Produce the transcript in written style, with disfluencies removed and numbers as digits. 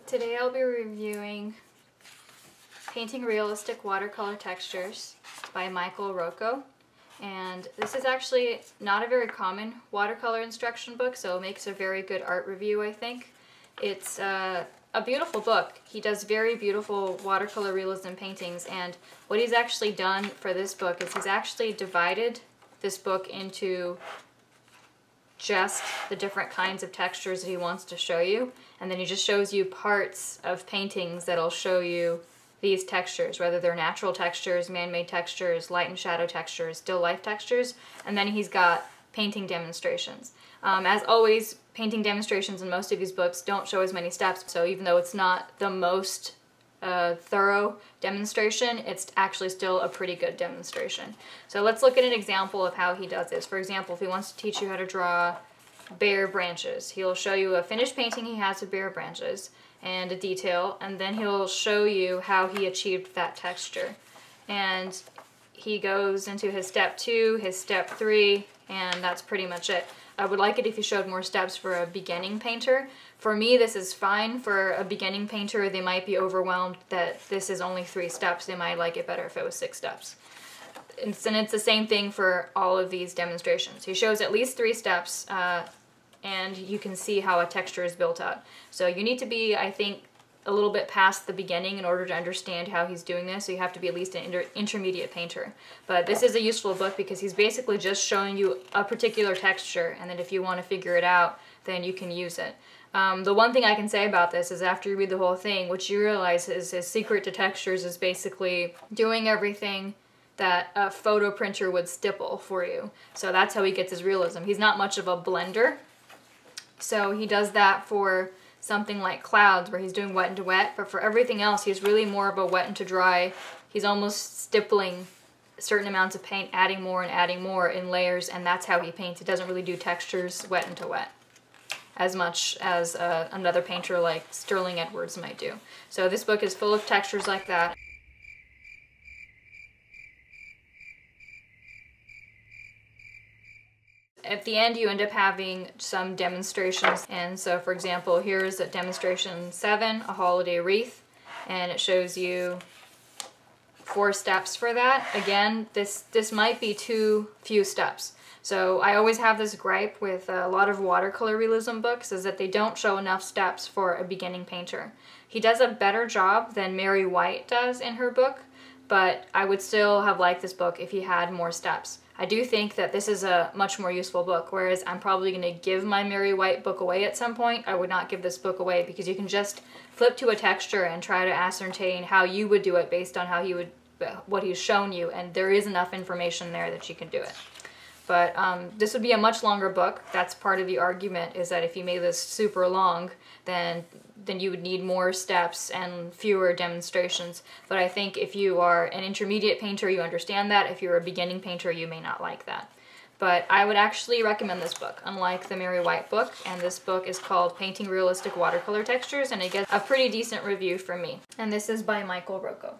Today I'll be reviewing Painting Realistic Watercolor Textures by Rocco. And this is actually not a very common watercolor instruction book, so it makes a very good art review, I think. It's a beautiful book. He does very beautiful watercolor realism paintings, and what he's actually done for this book is he's actually divided this book into just the different kinds of textures that he wants to show you, and then he just shows you parts of paintings that'll show you these textures, whether they're natural textures, man-made textures, light and shadow textures, still life textures, and then he's got painting demonstrations. As always, painting demonstrations in most of these books don't show as many steps, so even though it's not the most thorough demonstration, it's actually still a pretty good demonstration. So let's look at an example of how he does this. For example, if he wants to teach you how to draw bare branches, he'll show you a finished painting he has of bare branches and a detail, and then he'll show you how he achieved that texture. And he goes into his step 2, his step 3, and that's pretty much it. I would like it if you showed more steps for a beginning painter. For me, this is fine. For a beginning painter, they might be overwhelmed that this is only 3 steps. They might like it better if it was 6 steps. And it's the same thing for all of these demonstrations. He shows at least 3 steps, and you can see how a texture is built out. So you need to be, I think, a little bit past the beginning in order to understand how he's doing this, so you have to be at least an intermediate painter. But this is a useful book because he's basically just showing you a particular texture, and then if you want to figure it out, then you can use it. The one thing I can say about this is after you read the whole thing, what you realize is his secret to textures is basically doing everything that a photo printer would stipple for you. So that's how he gets his realism. He's not much of a blender, so he does that for something like clouds where he's doing wet into wet, but for everything else he's really more of a wet into dry. He's almost stippling certain amounts of paint, adding more and adding more in layers, and that's how he paints. He doesn't really do textures wet into wet as much as another painter like Sterling Edwards might do. So this book is full of textures like that. At the end, you end up having some demonstrations, and so for example, here's a demonstration 7, a holiday wreath, and it shows you 4 steps for that. Again, this might be too few steps. So I always have this gripe with a lot of watercolor realism books, is that they don't show enough steps for a beginning painter. He does a better job than Mary White does in her book, but I would still have liked this book if he had more steps. I do think that this is a much more useful book, whereas I'm probably going to give my Mary White book away at some point. I would not give this book away because you can just flip to a texture and try to ascertain how you would do it based on how what he's shown you, and there is enough information there that you can do it. But this would be a much longer book. That's part of the argument, is that if you made this super long, then you would need more steps and fewer demonstrations. But I think if you are an intermediate painter, you understand that. If you're a beginning painter, you may not like that. But I would actually recommend this book, unlike the Mary White book, and this book is called Painting Realistic Watercolor Textures, and it gets a pretty decent review from me. And this is by Rocco.